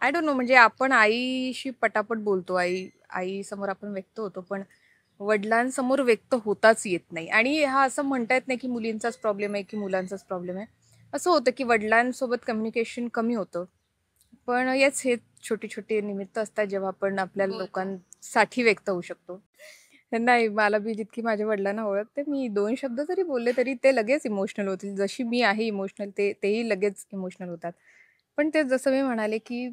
I don't know, म्हणजे आपण आईशी पटापट बोलतो, आई समोर आपण व्यक्त होतो, पण वडिलांसमोर व्यक्त होताच येत नाही. आणि हा असं म्हणता येत नाही की मुलींचाच प्रॉब्लेम आहे की मुलांचाच प्रॉब्लेम आहे. असं होतं की वडिलांसोबत कम्युनिकेशन कमी होतं. पण येस, हे छोटी छोटी निमित्त असतात जेव्हा आपण आपल्या लोकांसाठी व्यक्त होऊ शकतो. नाही, मला मी जितकी माझ्या वडिलांना ओळखते, मी 2 शब्द जरी बोलले तरी ते लगेच इमोशनल होतील. जशी मी आहे इमोशनल, तेही लगेच इमोशनल होतात. पण ते जसं मी म्हणाले की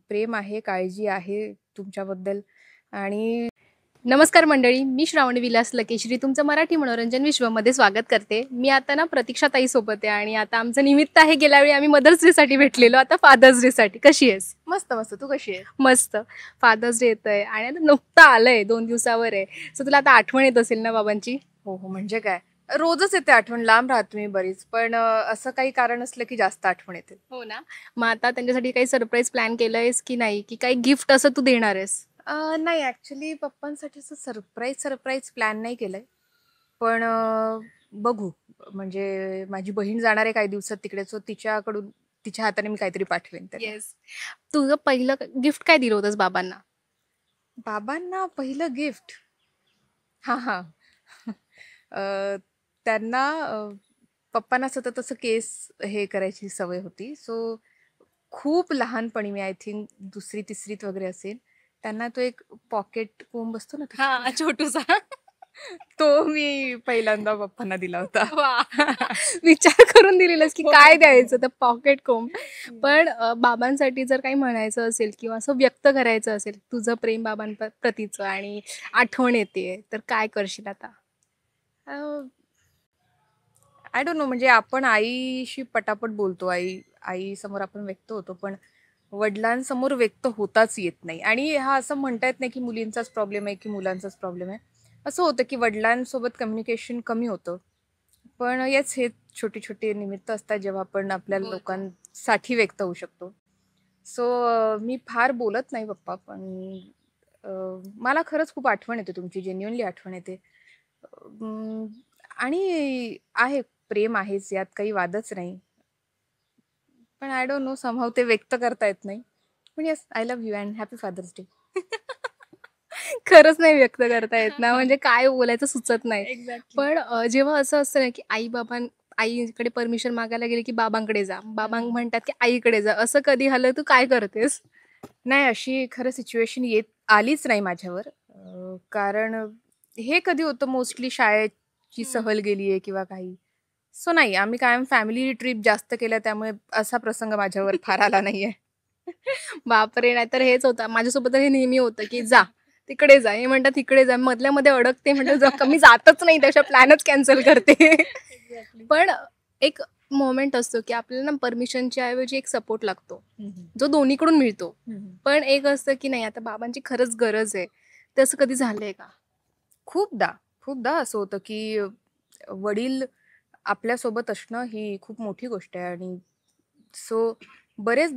प्रेम आहे, काळजी आहे तुमच्याबद्दल. आणि नमस्कार मंडळी, मी श्रावणी विलास लकेश्री तुमचं मराठी मनोरंजन विश्वमध्ये स्वागत करते. मी आता ना प्रतीक्षा ताई सोबत आहे आणि आता आमचं निमित्त आहे, गेल्या वेळी आम्ही मदर्स डे साठी भेटलेलो, आता फादर्स डे साठी. कशी आहेस? मस्त मस्त. तू कशी आहे? मस्त. फादर्स डे येतोय आणि आता नुकतं आलंय, 2 दिवसावर आहे. सो तुला आता आठवण येत असेल ना बाबांची? हो हो, म्हणजे काय, रोजच येते आठवण. लांब राहतो मी बरीच, पण असं काही कारण असलं की जास्त आठवण येते. हो ना. मग आता त्यांच्यासाठी काही सरप्राईज प्लॅन केलंयस की नाही, की काही गिफ्ट असं तू देणार आहेस? नाही, ऍक्च्युली पप्पांसाठी असं सरप्राईज प्लॅन नाही केलंय. पण बघू. म्हणजे माझी बहीण जाणार आहे काही दिवसात तिकडे, सो तिच्याकडून तिच्या हाताने मी काहीतरी पाठवेन त्यांना. येस. तुझं पहिलं गिफ्ट काय दिलं होतंस बाबांना? बाबांना पहिलं गिफ्ट, हा हा त्यांना पप्पांना सतत असं केस हे करायची सवय होती. सो खूप लहानपणी, मी आय थिंक दुसरी तिसरीत वगैरे असेल, त्यांना तो एक पॉकेट कोंब असतो ना, हा, छोटूसा. तो मी पहिल्यांदा पप्पांना दिला होता. वा. विचार करून दिलेलंस की हो, काय हो, द्यायचं, तर पॉकेट कोंब. पण बाबांसाठी जर काही म्हणायचं असेल किंवा असं व्यक्त करायचं असेल तुझं प्रेम बाबांप्रतीचं आणि आठवण येते, तर काय करशील आता? आय डोंट नो, म्हणजे आपण आईशी पटापट बोलतो, आई समोर आपण व्यक्त होतो, पण वडिलांसमोर व्यक्त होताच येत नाही. आणि हा असं म्हणता येत नाही की मुलींचाच प्रॉब्लेम आहे की मुलांचाच प्रॉब्लेम आहे. असं होतं की वडिलांसोबत कम्युनिकेशन कमी होतं. पण येस, हे छोटी छोटी निमित्त असतात जेव्हा आपण आपल्या लोकांसाठी व्यक्त होऊ शकतो. सो मी फार बोलत नाही पप्पा, पण मला खरंच खूप आठवण येते तुमची, जेन्युअनली आठवण येते. आणि आहे, प्रेम आहेच, यात काही वादच नाही. पण आय डोंट नो, समहाव ते व्यक्त करता येत नाही. पण yes, I love you and happy father's day. खरंच नाही व्यक्त करता येत ना, म्हणजे काय बोलायचं सुचत नाही. एक्झॅक्टली. पण जेव्हा असं असतं ना की आईकडे परमिशन मागायला गेले की बाबांकडे जा, बाबा म्हणतात की आईकडे जा, असं कधी झालं? तू काय करतेस? नाही, अशी खरं सिच्युएशन आलीच नाही माझ्यावर. कारण हे कधी होतं, मोस्टली शाळेची सहल गेली आहे किंवा काही. सो नाही, आम्ही कायम फॅमिली ट्रिप जास्त केल्या, त्यामुळे असा प्रसंग माझ्यावर फार आला नाहीये. बापरे! नाहीतर हेच होतं माझ्यासोबत, हे नेहमी होतं की जा तिकडे जा, हे म्हणतात तिकडे जा, मधल्या मध्ये अडकते, म्हणतात मी जातच नाही, त्याच्या प्लॅनच कॅन्सल करते. पण एक मोमेंट असतो की आपल्याला ना परमिशनच्या ऐवजी एक सपोर्ट लागतो, जो दोन्हीकडून मिळतो. पण एक असतं की नाही, आता बाबांची खरंच गरज आहे. ते असं कधी झालंय का? खूपदा खूपदा असं होतं की वडील आपल्यासोबत असणं ही खूप मोठी गोष्ट आहे. आणि सो बरेच,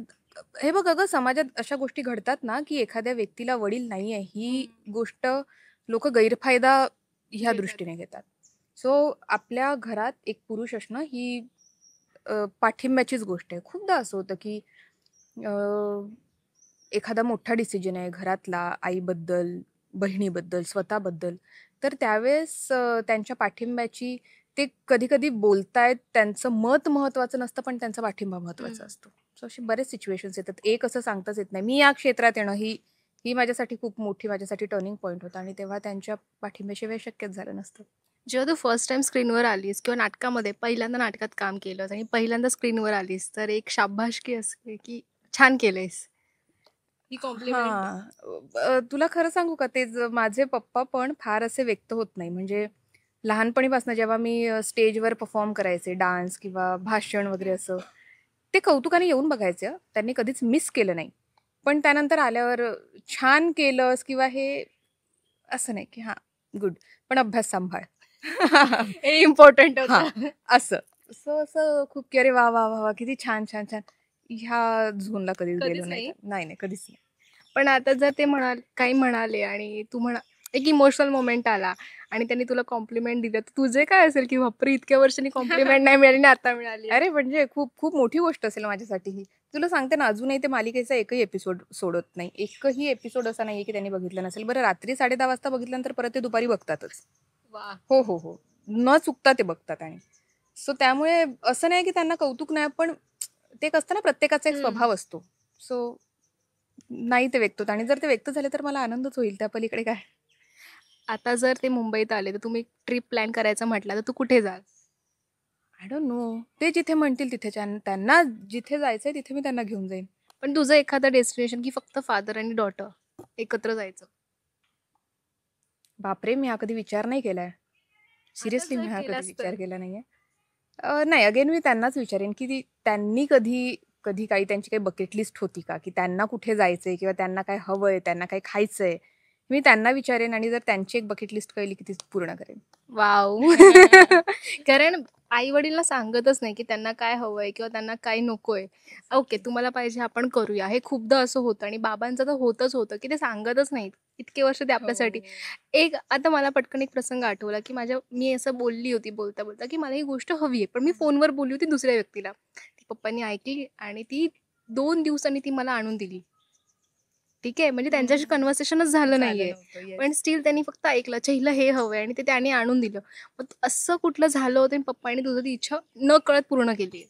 हे बघ अगं, समाजात अशा गोष्टी घडतात ना की एखाद्या व्यक्तीला वडील नाहीये, ही गोष्ट लोक गैरफायदा ह्या दृष्टीने घेतात. सो आपल्या घरात एक पुरुष असणं ही पाठिंब्याचीच गोष्ट आहे. खूपदा असं होतं की एखादा मोठा डिसिजन आहे घरातला, आईबद्दल, बहिणीबद्दल, स्वतःबद्दल, तर त्यावेळेस त्यांच्या पाठिंब्याची, ते कधी कधी बोलतायत, त्यांचं मत महत्वाचं नसतं, पण त्यांचा पाठिंबा महत्वाचा असतो. सो असे बरेच सिच्युएशन्स येतात, एक असं सांगताच येत नाही. मी या क्षेत्रात येणं ही ही माझ्यासाठी खूप मोठी, माझ्यासाठी टर्निंग पॉईंट होता, आणि तेव्हा त्यांच्या पाठिंब्याशिवाय शक्यच झालं नसतं. जेव्हा तू फर्स्ट टाइम स्क्रीनवर आलीस किंवा नाटकामध्ये पहिल्यांदा नाटकात काम केलंस आणि पहिल्यांदा स्क्रीनवर आलीस, तर एक शाबासकी असते की छान केलंयस, ही कॉम्प्लिमेंट. हां. तुला खरं सांगू का, माझे पप्पा पण फार असे व्यक्त होत नाही. म्हणजे लहानपणीपासून जेव्हा मी स्टेजवर परफॉर्म करायचे, डान्स किंवा भाषण वगैरे असं, ते कौतुकाने येऊन बघायचे हं. त्यांनी कधीच मिस केलं नाही. पण त्यानंतर आल्यावर छान केलंस किंवा हे असं नाही की हां, गुड, पण अभ्यास सांभाळ. हे इम्पॉर्टंट हां, होतं. असं. असं खूप की अरे वाह, वाह, वाह, वाह! किती छान, छान, छान. ह्या झोनला कधीच गेलो कधीच नाही. नाही. नाही, नाही, कधीच नाही. पण आता जर ते काही म्हणाले आणि तू एक इमोशनल मोमेंट आला आणि त्यांनी तुला कॉम्प्लिमेंट दिलं, तर तुझे काय असेल की बापरे, इतक्या वर्षांनी कॉम्प्लिमेंट नाही मिळाली आणि आता मिळाली? अरे, म्हणजे खूप खूप मोठी गोष्ट असेल माझ्यासाठी ही. तुला सांगते ना, अजूनही ते मालिकेचा एकही एपिसोड सोडत नाही. एकही एपिसोड असा नाहीये की त्यांनी बघितला नसेल. बरं, रात्री 10:30 वाजता बघितल्यानंतर परत ते दुपारी बघतातच. वा. हो, हो, हो. न चुकता ते बघतात. आणि सो त्यामुळे असं नाही की त्यांना कौतुक नाही, पण ते एक असतं ना, प्रत्येकाचा एक स्वभाव असतो. सो नाही ते व्यक्त होत, आणि जर ते व्यक्त झाले तर मला आनंदच होईल, त्या पलीकडे काय. आता जर ते मुंबईत आले तर तुम्ही ट्रिप प्लॅन करायचं म्हटलं तर तू कुठे जाल? I don't know. ते जिथे म्हणतील तिथे, त्यांना जिथे जायचंय तिथे मी त्यांना घेऊन जाईन. पण तुझं एखादं डेस्टिनेशन की फक्त फादर आणि डॉटर एकत्र जायचं? बापरे, मी हा कधी विचार नाही केलाय. आता सिरियसली जर मी हा कधी केलास तर? विचार केला नाहीये. नाही, अगेन मी त्यांनाच विचारेन की त्यांनी कधी कधी काही त्यांची काही बकेट लिस्ट होती का, की त्यांना कुठे जायचंय किंवा त्यांना काय हवंय, त्यांना काय खायचंय. मी त्यांना विचारेन, आणि जर त्यांची एक बकेट लिस्ट कळली की ती पूर्ण करेन. वाव. कारण आई वडीलला सांगतच नाही की त्यांना काय हवंय किंवा त्यांना काय नकोय. ओके, तुम्हाला पाहिजे आपण करूया, हे खूपदा असं होतं. आणि बाबांचं तर होतच होतं की ते सांगतच नाहीत. इतके वर्ष ते आपल्यासाठी. एक आता मला पटकन एक प्रसंग आठवला की मी असं बोलली होती बोलता बोलता की मला ही गोष्ट हवी आहे, पण मी फोनवर बोलली होती दुसऱ्या व्यक्तीला. ती पप्पांनी ऐकली आणि ती 2 दिवसांनी ती मला आणून दिली. ठीक आहे, म्हणजे त्यांच्याशी कन्व्हर्सेशनच झालं नाहीये, पण स्टील त्यांनी फक्त ऐकलं, अच्छा हिला हे हवंय, आणि ते त्याने आणून दिलं. मग असं कुठलं झालं होतं आणि पप्पांनी तुझं ती इच्छा न कळत पूर्ण केली?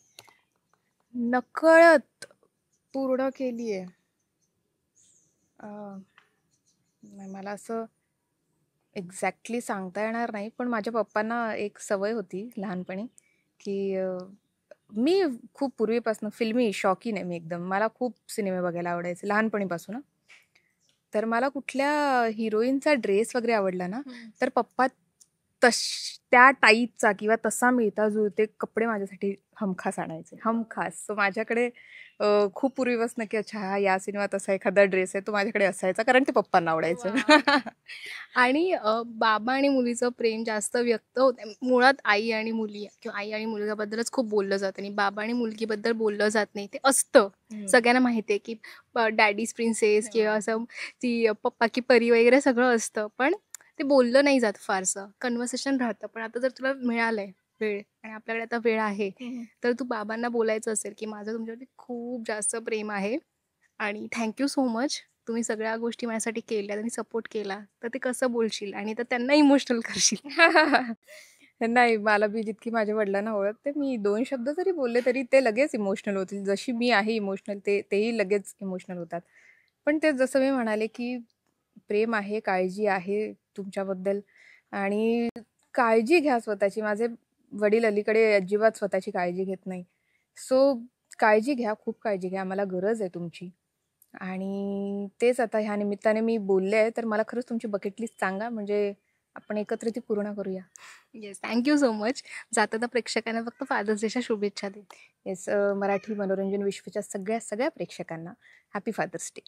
नकळत पूर्ण केलीये. नाही, मला असं एक्झॅक्टली सांगता येणार नाही, पण माझ्या पप्पांना एक सवय होती लहानपणी, की मी खूप पूर्वीपासून फिल्मी शौकीन आहे मी एकदम. मला खूप सिनेमे बघायला आवडायचे लहानपणीपासून हं. तर मला कुठल्या हिरोईनचा ड्रेस वगैरे आवडला ना, तर पप्पा त्या टाईपचा किंवा तसा मिळता-जुळते कपडे माझ्यासाठी हमखास आणायचे, हमखास. सो माझ्याकडे खूप पूर्वीपासून, की अच्छा हा या सिनेमात असा एखादा ड्रेस आहे, तो माझ्याकडे असायचा, कारण ते पप्पांना आवडायचं. आणि बाबा आणि मुलीचं प्रेम जास्त व्यक्त होतं मुळात. आई आणि मुली किंवा आई आणि मुलगाबद्दलच खूप बोललं जातं आणि बाबा आणि मुलगीबद्दल बोललं जात नाही. ते असतं, सगळ्यांना माहिती आहे की डॅडीज प्रिन्सेस किंवा असं ती पप्पा की परी वगैरे सगळं असतं, पण ते बोललं नाही जात फारसं. कन्व्हर्सेशन राहतं. पण आता जर तुला मिळालंय वेळ आणि आपल्याकडे आता वेळ आहे, तर तू बाबांना बोलायचं असेल की माझं तुमच्यावरती खूप जास्त प्रेम आहे आणि थँक्यू सो मच, तुम्ही सगळ्या गोष्टी माझ्यासाठी केल्यात आणि सपोर्ट केला, तर ते कसं बोलशील आणि तर त्यांना इमोशनल करशील? नाही, मला मी जितकी माझ्या वडिलांना ओळखते, मी 2 शब्द जरी बोलले तरी ते लगेच इमोशनल होतील. जशी मी आहे इमोशनल, तेही लगेच इमोशनल होतात. पण ते जसं मी म्हणाले, की प्रेम आहे, काळजी आहे तुमच्याबद्दल, आणि काळजी घ्या स्वतःची. माझे वडील अलीकडे अजिबात स्वतःची काळजी घेत नाही. सो काळजी घ्या, खूप काळजी घ्या. मला गरज आहे तुमची. आणि तेच आता ह्या निमित्ताने मी बोलले आहे, तर मला खरंच तुमची बकेट लिस्ट सांगा, म्हणजे आपण एकत्र ती पूर्ण करूया. Yes, thank you so much. जाता प्रेक्षकांना फक्त फादर्स डेच्या शुभेच्छा दे. येस, मराठी मनोरंजन विश्वाच्या सगळ्या प्रेक्षकांना हॅपी फादर्स डे.